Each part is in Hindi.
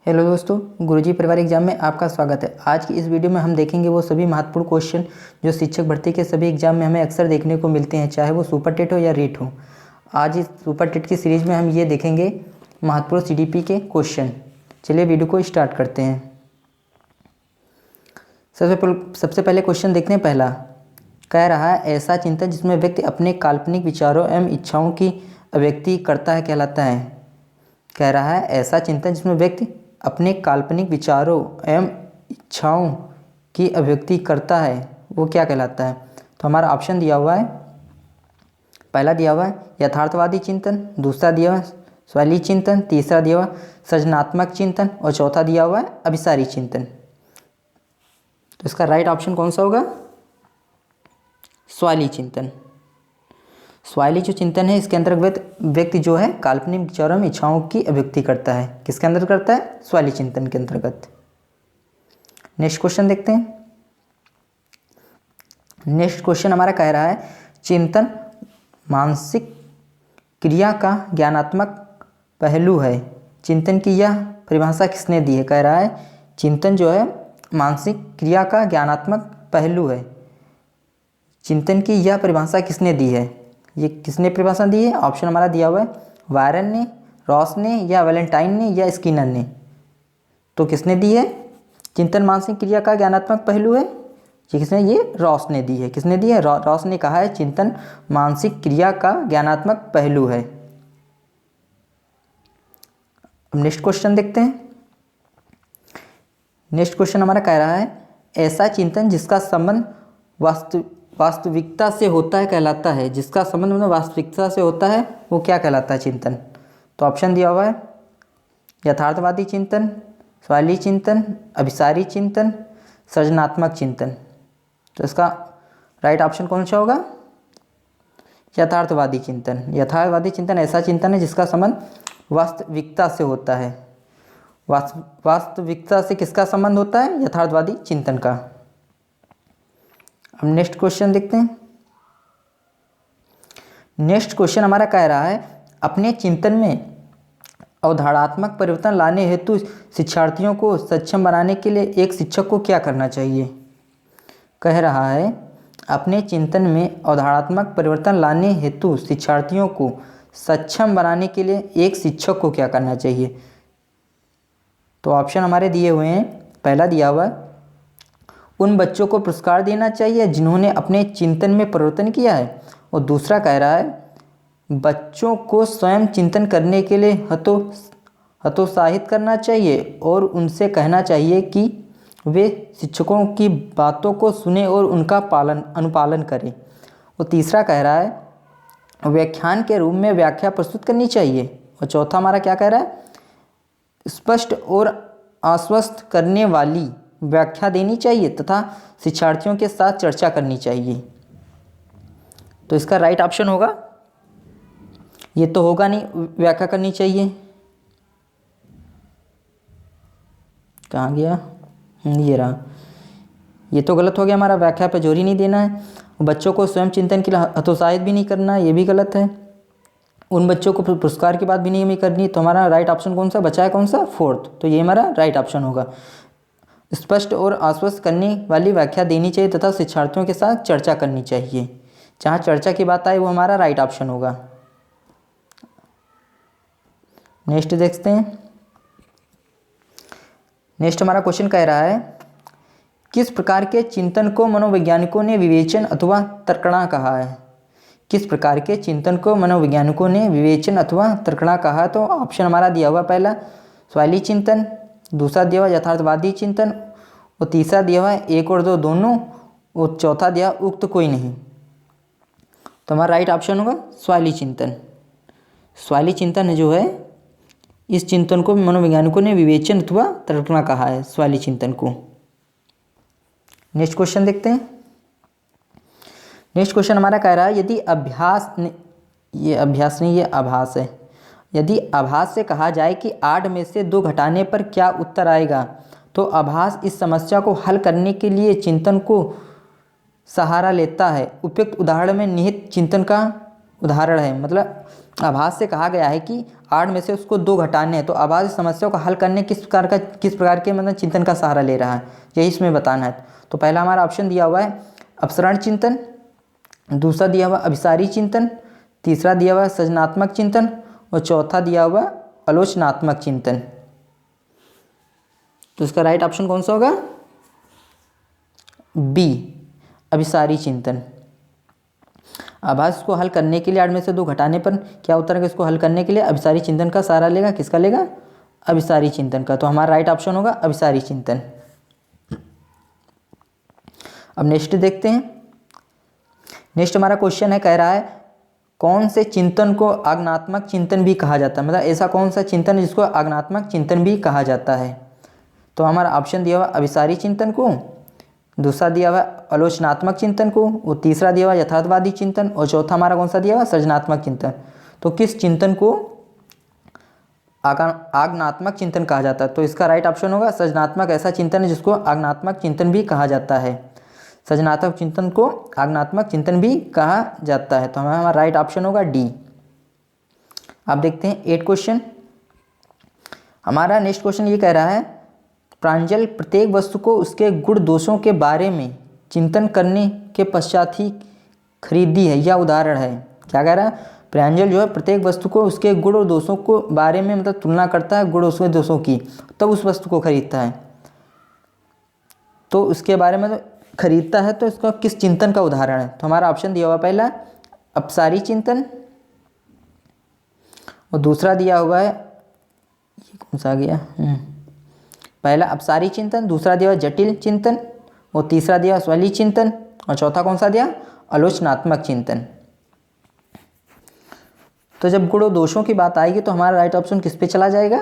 हेलो दोस्तों, गुरुजी परिवार एग्जाम में आपका स्वागत है। आज की इस वीडियो में हम देखेंगे वो सभी महत्वपूर्ण क्वेश्चन जो शिक्षक भर्ती के सभी एग्जाम में हमें अक्सर देखने को मिलते हैं, चाहे वो सुपर टेट हो या रीट हो। आज इस सुपर टेट की सीरीज में हम ये देखेंगे महत्वपूर्ण सीडीपी के क्वेश्चन। चलिए वीडियो को स्टार्ट करते हैं। सबसे पहले क्वेश्चन देखते हैं। पहला कह रहा है, ऐसा चिंतन जिसमें व्यक्ति अपने काल्पनिक विचारों एवं इच्छाओं की अभिव्यक्ति करता है कहलाता है। कह रहा है, ऐसा चिंतन जिसमें व्यक्ति अपने काल्पनिक विचारों एवं इच्छाओं की अभिव्यक्ति करता है वो क्या कहलाता है। तो हमारा ऑप्शन दिया हुआ है, पहला दिया हुआ है यथार्थवादी चिंतन, दूसरा दिया हुआ है स्वैली चिंतन, तीसरा दिया हुआ है सृजनात्मक चिंतन और चौथा दिया हुआ है अभिसारी चिंतन। तो इसका राइट ऑप्शन कौन सा होगा? स्वैली चिंतन। स्वैली जो चिंतन है इसके अंतर्गत व्यक्ति जो है काल्पनिक विचारों में इच्छाओं की अभिव्यक्ति करता है। किसके अंदर करता है? स्वैली चिंतन के अंतर्गत। नेक्स्ट क्वेश्चन देखते हैं। नेक्स्ट क्वेश्चन हमारा कह रहा है, चिंतन मानसिक क्रिया का ज्ञानात्मक पहलू है। चिंतन की यह परिभाषा किसने दी है? कह रहा है चिंतन जो है मानसिक क्रिया का ज्ञानात्मक पहलू है। चिंतन की यह परिभाषा किसने दी है? ये किसने परिभाषा दी है? ऑप्शन हमारा दिया हुआ है वायरन ने, रॉस ने या वैलेंटाइन ने या स्किनर ने। तो किसने दी है? चिंतन मानसिक क्रिया का ज्ञानात्मक पहलू है, ये किसने? ये रॉस ने दी है। किसने दी है? रॉस ने कहा है चिंतन मानसिक क्रिया का ज्ञानात्मक पहलू है। अब नेक्स्ट क्वेश्चन देखते हैं। नेक्स्ट क्वेश्चन हमारा कह रहा है, ऐसा चिंतन जिसका संबंध वास्तविकता से होता है कहलाता है। जिसका संबंध मतलब वास्तविकता से होता है वो क्या कहलाता है? चिंतन। तो ऑप्शन दिया हुआ है यथार्थवादी चिंतन, स्वैली चिंतन, अभिसारी चिंतन, सृजनात्मक चिंतन। तो इसका राइट ऑप्शन कौन सा होगा? यथार्थवादी चिंतन। यथार्थवादी चिंतन ऐसा चिंतन है जिसका संबंध वास्तविकता से होता है। वास्तविकता से किसका संबंध होता है? यथार्थवादी चिंतन का। अब नेक्स्ट क्वेश्चन देखते हैं। नेक्स्ट क्वेश्चन हमारा कह रहा है, अपने चिंतन में अवधारणात्मक परिवर्तन लाने हेतु शिक्षार्थियों को सक्षम बनाने के लिए एक शिक्षक को क्या करना चाहिए? कह रहा है, अपने चिंतन में अवधारणात्मक परिवर्तन लाने हेतु शिक्षार्थियों को सक्षम बनाने के लिए एक शिक्षक को क्या करना चाहिए? तो ऑप्शन हमारे दिए हुए हैं। पहला दिया हुआ है उन बच्चों को पुरस्कार देना चाहिए जिन्होंने अपने चिंतन में परिवर्तन किया है, और दूसरा कह रहा है बच्चों को स्वयं चिंतन करने के लिए हतोत्साहित करना चाहिए और उनसे कहना चाहिए कि वे शिक्षकों की बातों को सुने और उनका अनुपालन करें। और तीसरा कह रहा है व्याख्यान के रूप में व्याख्या प्रस्तुत करनी चाहिए। और चौथा हमारा क्या कह रहा है? स्पष्ट और आश्वस्त करने वाली व्याख्या देनी चाहिए तथा शिक्षार्थियों के साथ चर्चा करनी चाहिए। तो इसका राइट ऑप्शन होगा, ये तो होगा नहीं, व्याख्या करनी चाहिए। कहाँ गया? ये रहा। ये तो गलत हो गया हमारा, व्याख्या पे जोर ही नहीं देना है। बच्चों को स्वयं चिंतन के लिए हतोत्साहित भी नहीं करना है, ये भी गलत है। उन बच्चों को पुरस्कार की बात भी नहीं करनी। तो हमारा राइट ऑप्शन कौन सा बचा है? कौन सा? फोर्थ। तो ये हमारा राइट ऑप्शन होगा। स्पष्ट और आश्वस्त करने वाली व्याख्या देनी चाहिए तथा शिक्षार्थियों के साथ चर्चा करनी चाहिए। जहाँ चर्चा की बात आए वो हमारा राइट ऑप्शन होगा। नेक्स्ट देखते हैं। नेक्स्ट हमारा क्वेश्चन कह रहा है, किस प्रकार के चिंतन को मनोवैज्ञानिकों ने विवेचन अथवा तर्कणा कहा है? किस प्रकार के चिंतन को मनोवैज्ञानिकों ने विवेचन अथवा तर्कणा कहा है? तो ऑप्शन हमारा दिया हुआ पहला स्वैली चिंतन, दूसरा दिया हुआ यथार्थवादी चिंतन, और तीसरा दिया हुआ है एक और दो दोनों, और चौथा दिया उक्त कोई नहीं। तो हमारा राइट ऑप्शन होगा स्वैली चिंतन। स्वैली चिंतन जो है, इस चिंतन को मनोवैज्ञानिकों ने विवेचन अथवा तर्कणा कहा है, स्वैली चिंतन को। नेक्स्ट क्वेश्चन देखते हैं। नेक्स्ट क्वेश्चन हमारा कह रहा है, यदि आभास है। यदि आभास से कहा जाए कि 8 में से 2 घटाने पर क्या उत्तर आएगा, तो आभास इस समस्या को हल करने के लिए चिंतन को सहारा लेता है। उपयुक्त उदाहरण में निहित चिंतन का उदाहरण है, मतलब आभास से कहा गया है कि 8 में से उसको 2 घटाने हैं, तो आभास इस समस्या को हल करने किस प्रकार के मतलब चिंतन का सहारा ले रहा है, यही इसमें बताना है। तो पहला हमारा ऑप्शन दिया हुआ है अपसरण चिंतन, दूसरा दिया हुआ अभिसारी चिंतन, तीसरा दिया हुआ सृजनात्मक चिंतन और चौथा दिया हुआ आलोचनात्मक चिंतन। तो इसका राइट ऑप्शन कौन सा होगा? बी, अभिसारी चिंतन। आभास को हल करने के लिए 8 में से 2 घटाने पर क्या उत्तर है? इसको हल करने के लिए अभिसारी चिंतन का सहारा लेगा। किसका लेगा? अभिसारी चिंतन का। तो हमारा राइट ऑप्शन होगा अभिसारी चिंतन। अब नेक्स्ट देखते हैं। नेक्स्ट हमारा क्वेश्चन है, कह रहा है कौन से चिंतन को आज्ञानात्मक चिंतन भी कहा जाता है, मतलब ऐसा कौन सा चिंतन है जिसको आज्ञानात्मक चिंतन भी कहा जाता है। तो हमारा ऑप्शन दिया हुआ अभिसारी चिंतन को, दूसरा दिया हुआ आलोचनात्मक चिंतन को, और तीसरा दिया हुआ यथार्थवादी चिंतन, और चौथा हमारा कौन सा दिया हुआ? सृजनात्मक चिंतन। तो किस चिंतन को आज्ञानात्मक चिंतन कहा जाता है? तो इसका राइट ऑप्शन होगा सृजनात्मक ऐसा चिंतन है जिसको आज्ञानात्मक चिंतन भी कहा जाता है। सृजनात्मक चिंतन को आज्ञानात्मक चिंतन भी कहा जाता है। तो हमारा राइट ऑप्शन होगा डी। आप देखते हैं 8 क्वेश्चन। हमारा नेक्स्ट क्वेश्चन ये कह रहा है प्रांजल प्रत्येक वस्तु को उसके गुण दोषों के बारे में चिंतन करने के पश्चात ही खरीदी है, यह उदाहरण है। क्या कह रहा है? प्रांजल जो है प्रत्येक वस्तु को उसके गुण और दोषों को बारे में मतलब तुलना करता है, गुण और दोषों की, तब उस वस्तु को खरीदता है। तो उसके बारे में खरीदता है, तो इसका किस चिंतन का उदाहरण है? तो हमारा ऑप्शन दिया हुआ पहला अपसारी चिंतन, और दूसरा दिया हुआ है, ये कौन सा आ गया, पहला अपसारी चिंतन, दूसरा दिया हुआ जटिल चिंतन, और तीसरा दिया स्वली चिंतन, और चौथा कौन सा दिया? आलोचनात्मक चिंतन। तो जब गुण और दोषों की बात आएगी तो हमारा राइट ऑप्शन किस पे चला जाएगा?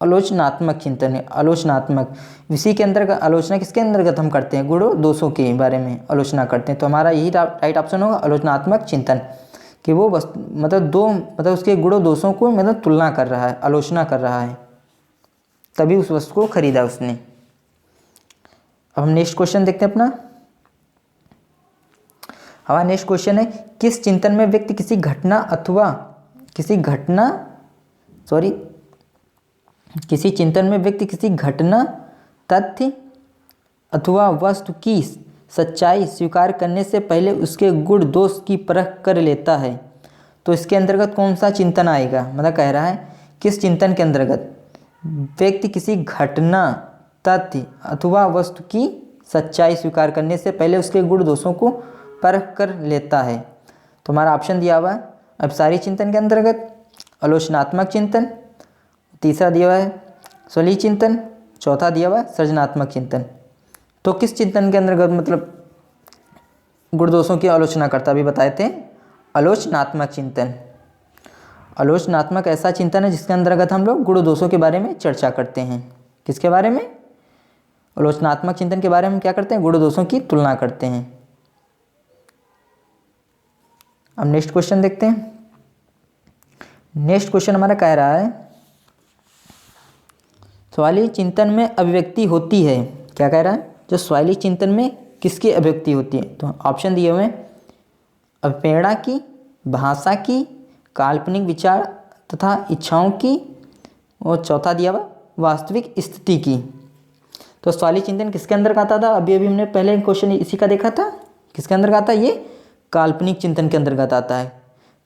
आलोचनात्मक चिंतन है, आलोचनात्मक। इसी के अंतर्गत आलोचना किसके अंतर्गत हम करते हैं? गुण और दोषों के बारे में आलोचना करते हैं। तो हमारा यही राइट ऑप्शन होगा आलोचनात्मक चिंतन, कि वो मतलब उसके गुण और दोषों को मतलब तुलना कर रहा है, आलोचना कर रहा है, तभी उस वस्तु को खरीदा उसने। अब हम नेक्स्ट क्वेश्चन देखते हैं अपना। हमारा नेक्स्ट क्वेश्चन है किस चिंतन में व्यक्ति किसी चिंतन में व्यक्ति किसी घटना, तथ्य अथवा वस्तु की सच्चाई स्वीकार करने से पहले उसके गुण दोष की परख कर लेता है। तो इसके अंतर्गत कौन सा चिंतन आएगा? मतलब कह रहा है किस चिंतन के अंतर्गत व्यक्ति किसी घटना, तथ्य अथवा वस्तु की सच्चाई स्वीकार करने से पहले उसके गुण दोषों को परख कर लेता है। तो हमारा ऑप्शन दिया हुआ है अपसारी चिंतन के अंतर्गत आलोचनात्मक चिंतन, तीसरा दिया हुआ है स्वली चिंतन, चौथा दिया हुआ है सृजनात्मक चिंतन। तो किस चिंतन के अंतर्गत मतलब गुण दोषों की आलोचना करता, अभी बताए थे आलोचनात्मक चिंतन। आलोचनात्मक ऐसा चिंतन है जिसके अंतर्गत हम लोग गुण दोषों के बारे में चर्चा करते हैं। किसके बारे में? आलोचनात्मक चिंतन के बारे में क्या करते हैं? गुण दोषों की तुलना करते हैं। अब नेक्स्ट क्वेश्चन देखते हैं। नेक्स्ट क्वेश्चन हमारा कह रहा है सवाली चिंतन में अभिव्यक्ति होती है। क्या कह रहा है? जो सवाली चिंतन में किसकी अभिव्यक्ति होती है? तो ऑप्शन दिए हुए हैं अभिप्रेरणा की, भाषा की, काल्पनिक विचार तथा इच्छाओं की, और चौथा दिया हुआ वास्तविक स्थिति की। तो सवाली चिंतन किसके अंदर आता था? अभी हमने पहले क्वेश्चन इसी का देखा था। किसके अंदर आता है? ये काल्पनिक चिंतन के अंतर्गत आता है।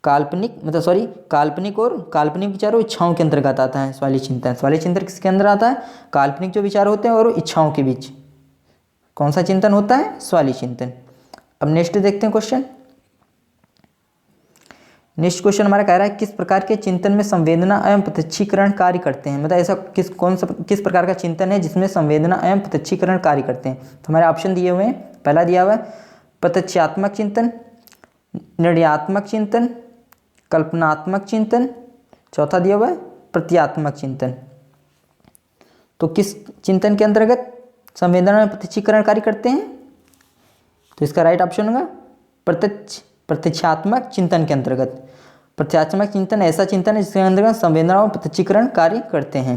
काल्पनिक और काल्पनिक विचार और इच्छाओं के अंतर्गत आता है सवाली चिंतन। सवाली चिंतन किसके अंदर आता है? काल्पनिक जो विचार होते हैं और इच्छाओं के बीच कौन सा चिंतन होता है? सवाली चिंतन। अब नेक्स्ट देखते हैं क्वेश्चन। नेक्स्ट क्वेश्चन हमारा कह रहा है किस प्रकार के चिंतन में संवेदना एवं प्रत्यक्षीकरण कार्य करते हैं? मतलब ऐसा किस प्रकार का चिंतन है जिसमें संवेदना एवं प्रत्यक्षीकरण कार्य करते हैं? तो हमारे ऑप्शन दिए हुए हैं। पहला दिया हुआ है प्रत्यक्षात्मक चिंतन, निर्णयात्मक चिंतन, कल्पनात्मक चिंतन, चौथा दिया हुआ है प्रत्यात्मक चिंतन। तो किस चिंतन के अंतर्गत संवेदना में प्रत्यक्षीकरण कार्य करते हैं? तो इसका राइट ऑप्शन होगा प्रत्यक्षात्मक चिंतन के अंतर्गत। प्रत्यात्मक चिंतन ऐसा चिंतन है जिसके अंतर्गत संवेदना और प्रत्यक्षीकरण कार्य करते हैं।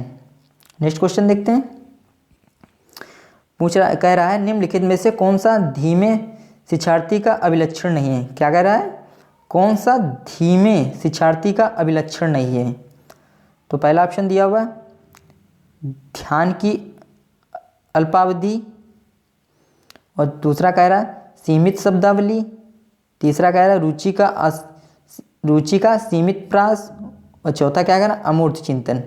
नेक्स्ट क्वेश्चन देखते हैं। कह रहा है निम्नलिखित में से कौन सा धीमे शिक्षार्थी का अभिलक्षण नहीं है? क्या कह रहा है? कौन सा धीमे शिक्षार्थी का अभिलक्षण नहीं है? तो पहला ऑप्शन दिया हुआ ध्यान की अल्पावधि, और दूसरा कह रहा है सीमित शब्दावली, तीसरा कह रहा है रुचि का सीमित प्रास, और चौथा क्या कह रहा है अमूर्त चिंतन।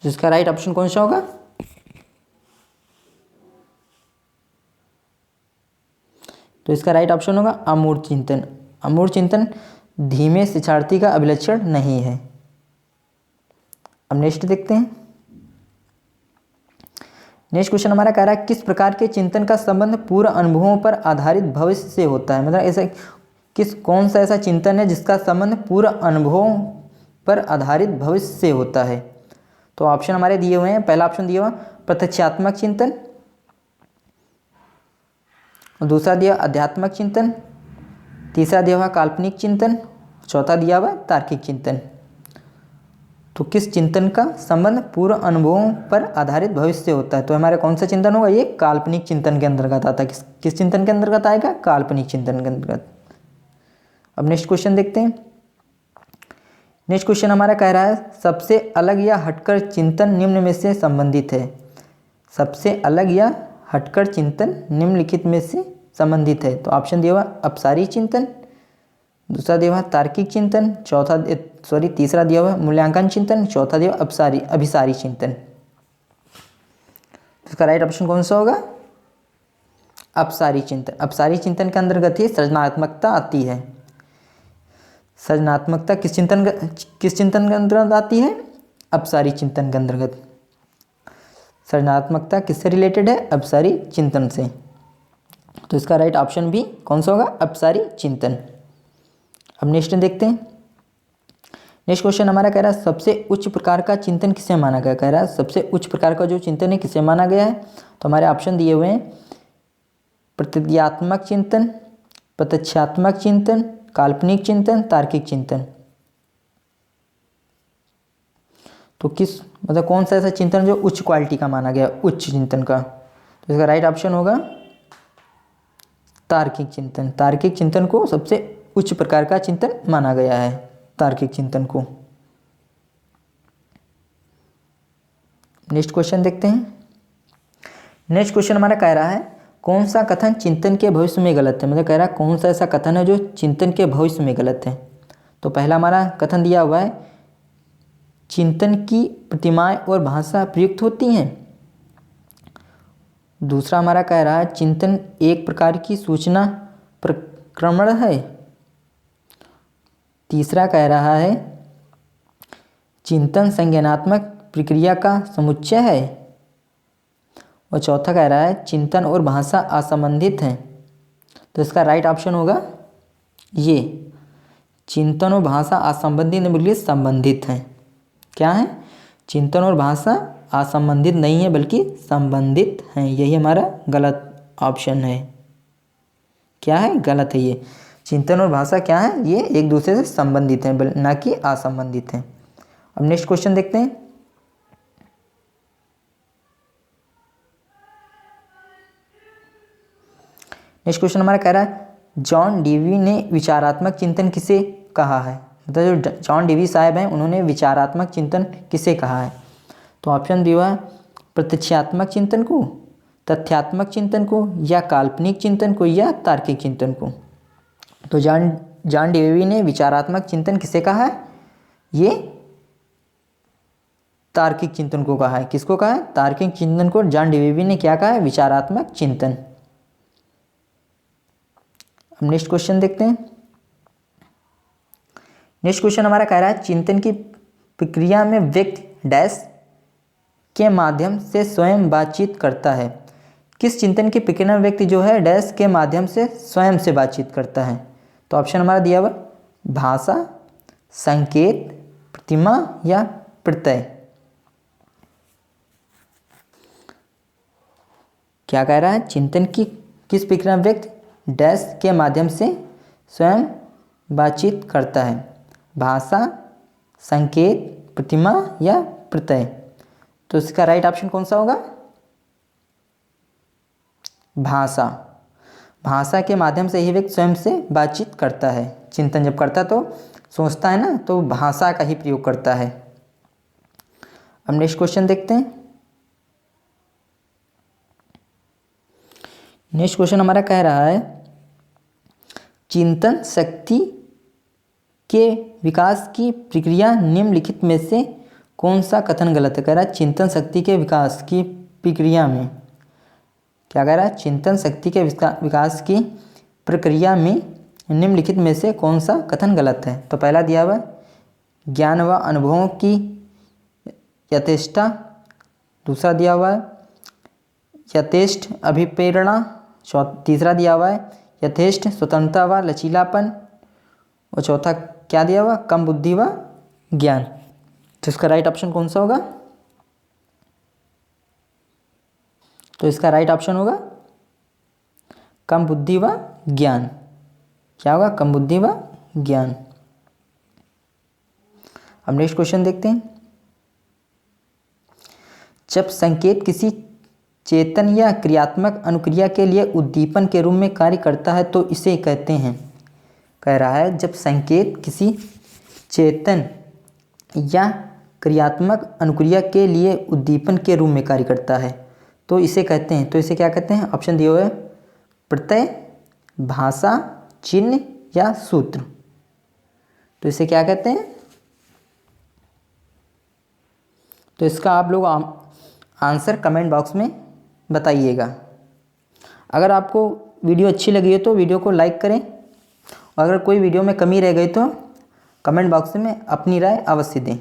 जिसका राइट ऑप्शन कौन सा होगा? तो इसका राइट ऑप्शन होगा अमूर्त चिंतन। अमूर्त चिंतन धीमे शिक्षार्थी का अभिलक्षण नहीं है। अब नेक्स्ट देखते हैं। नेक्स्ट क्वेश्चन हमारा कह रहा है किस प्रकार के चिंतन का संबंध पूर्व अनुभवों पर आधारित भविष्य से होता है? मतलब ऐसा कौन सा ऐसा चिंतन है जिसका संबंध पूर्व अनुभवों पर आधारित भविष्य से होता है? तो ऑप्शन हमारे दिए हुए हैं। पहला ऑप्शन दिया हुआ प्रत्यक्षात्मक चिंतन, और दूसरा दिया अध्यात्मक चिंतन, तीसरा दिया हुआ काल्पनिक चिंतन, चौथा दिया हुआ तार्किक चिंतन। तो किस चिंतन का संबंध पूर्व अनुभवों पर आधारित भविष्य से होता है? तो हमारा कौन सा चिंतन होगा? ये काल्पनिक चिंतन के अंतर्गत आता है। किस चिंतन के अंतर्गत आएगा? काल्पनिक चिंतन के अंतर्गत। अब नेक्स्ट क्वेश्चन देखते हैं। नेक्स्ट क्वेश्चन हमारा कह रहा है सबसे अलग या हटकर चिंतन निम्न में से संबंधित है। सबसे अलग या हटकर चिंतन निम्नलिखित में से संबंधित है। तो ऑप्शन दिया हुआ अपसारी चिंतन, दूसरा दिया हुआ तार्किक चिंतन, तीसरा दिया हुआ मूल्यांकन चिंतन, चौथा दिया हुआ अभिसारी चिंतन। इसका राइट ऑप्शन कौन सा होगा? अपसारी चिंतन। अपसारी चिंतन के अंतर्गत ही सृजनात्मकता आती है। सृजनात्मकता किस चिंतन के अंतर्गत आती है? अपसारी चिंतन के अंतर्गत। सृजनात्मकता किससे रिलेटेड है? अपसारी चिंतन से। तो इसका राइट ऑप्शन भी कौन सा होगा? अपसारी चिंतन। अब नेक्स्ट देखते हैं। नेक्स्ट क्वेश्चन हमारा कह रहा है सबसे उच्च प्रकार का चिंतन किसे माना गया? कह रहा है सबसे उच्च प्रकार का जो चिंतन है किसे माना गया है? तो हमारे ऑप्शन दिए हुए हैं प्रतिज्ञात्मक चिंतन, प्रत्यक्षात्मक चिंतन, काल्पनिक चिंतन, तार्किक चिंतन। तो मतलब कौन सा ऐसा चिंतन जो उच्च क्वालिटी का माना गया, उच्च चिंतन का? तो इसका राइट ऑप्शन होगा तार्किक चिंतन। तार्किक चिंतन को सबसे उच्च प्रकार का चिंतन माना गया है, तार्किक चिंतन को। नेक्स्ट क्वेश्चन देखते हैं। नेक्स्ट क्वेश्चन हमारा कह रहा है कौन सा कथन चिंतन के भविष्य में गलत है? मतलब कह रहा है कौन सा ऐसा कथन है जो चिंतन के भविष्य में गलत है? तो पहला हमारा कथन दिया हुआ है चिंतन की प्रतिमाएं और भाषा प्रयुक्त होती हैं। दूसरा हमारा कह रहा है चिंतन एक प्रकार की सूचना प्रक्रमण है। तीसरा कह रहा है चिंतन संज्ञानात्मक प्रक्रिया का समुच्चय है, और चौथा कह रहा है चिंतन और भाषा असंबंधित हैं। तो इसका राइट ऑप्शन होगा ये चिंतन और भाषा असंबंधित बल्कि संबंधित हैं। क्या है? चिंतन और भाषा असंबंधित नहीं है बल्कि संबंधित हैं। यही हमारा गलत ऑप्शन है। क्या है? गलत है ये। चिंतन और भाषा क्या है? ये एक दूसरे से संबंधित हैं ना कि असंबंधित हैं। अब नेक्स्ट क्वेश्चन देखते हैं। नेक्स्ट क्वेश्चन हमारा कह रहा है जॉन डीवी ने विचारात्मक चिंतन किसे कहा है? मतलब जो जॉन डीवी साहब हैं उन्होंने विचारात्मक चिंतन किसे कहा है? तो ऑप्शन दिया है प्रत्यक्षात्मक चिंतन को, तथ्यात्मक चिंतन को, या काल्पनिक चिंतन को, या तार्किक चिंतन को। तो जॉन डीवी ने विचारात्मक चिंतन किसे कहा है? ये तार्किक चिंतन को कहा है। किसको कहा है? तार्किक चिंतन को जॉन डीवी ने क्या कहा है? विचारात्मक चिंतन। अब नेक्स्ट क्वेश्चन देखते हैं। नेक्स्ट क्वेश्चन हमारा कह रहा है चिंतन की प्रक्रिया में व्यक्ति डैश के माध्यम से स्वयं बातचीत करता है। किस चिंतन की प्रक्रिया में व्यक्ति जो है डैश के माध्यम से स्वयं से बातचीत करता है? तो ऑप्शन हमारा दिया हुआ भाषा, संकेत, प्रतिमा, या प्रत्यय। क्या कह रहा है? चिंतन की किस प्रक्रिया में व्यक्ति डैश के माध्यम से स्वयं बातचीत करता है? भाषा, संकेत, प्रतिमा, या प्रत्यय। तो इसका राइट ऑप्शन कौन सा होगा? भाषा। भाषा के माध्यम से ही व्यक्ति स्वयं से बातचीत करता है। चिंतन जब करता तो सोचता है ना, तो भाषा का ही प्रयोग करता है। अब नेक्स्ट क्वेश्चन देखते हैं। नेक्स्ट क्वेश्चन हमारा कह रहा है चिंतन शक्ति के विकास की प्रक्रिया निम्नलिखित में से कौन सा कथन गलत है। कह रहा है चिंतन शक्ति के विकास की प्रक्रिया में, क्या कह रहा है, चिंतन शक्ति के विकास की प्रक्रिया में निम्नलिखित में से कौन सा कथन गलत है। तो पहला दिया हुआ ज्ञान व अनुभवों की यथेष्टता, दूसरा दिया हुआ है यथेष्ट अभिप्रेरणा, तीसरा दिया हुआ है यथेष्ट स्वतंत्रता व लचीलापन, और चौथा क्या दिया हुआ, कम बुद्धि व ज्ञान। तो इसका राइट ऑप्शन कौन सा होगा। तो इसका राइट ऑप्शन होगा कम बुद्धि व ज्ञान। क्या होगा, कम बुद्धि व ज्ञान। अब नेक्स्ट क्वेश्चन देखते हैं। जब संकेत किसी चेतन या क्रियात्मक अनुक्रिया के लिए उद्दीपन के रूप में कार्य करता है तो इसे कहते हैं। कह रहा है जब संकेत किसी चेतन या क्रियात्मक अनुक्रिया के लिए उद्दीपन के रूप में कार्य करता है तो इसे कहते हैं। तो इसे क्या कहते हैं। ऑप्शन दिए हुए प्रत्यय, भाषा, चिन्ह या सूत्र। तो इसे क्या कहते हैं। तो इसका आप लोग आंसर कमेंट बॉक्स में बताइएगा। अगर आपको वीडियो अच्छी लगी है तो वीडियो को लाइक करें, और अगर कोई वीडियो में कमी रह गई तो कमेंट बॉक्स में अपनी राय अवश्य दें।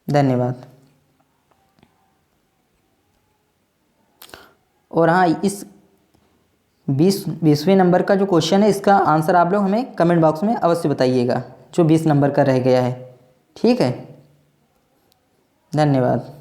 धन्यवाद। और हाँ, इस 20वें नंबर का जो क्वेश्चन है इसका आंसर आप लोग हमें कमेंट बॉक्स में अवश्य बताइएगा, जो 20 नंबर का रह गया है। ठीक है, धन्यवाद।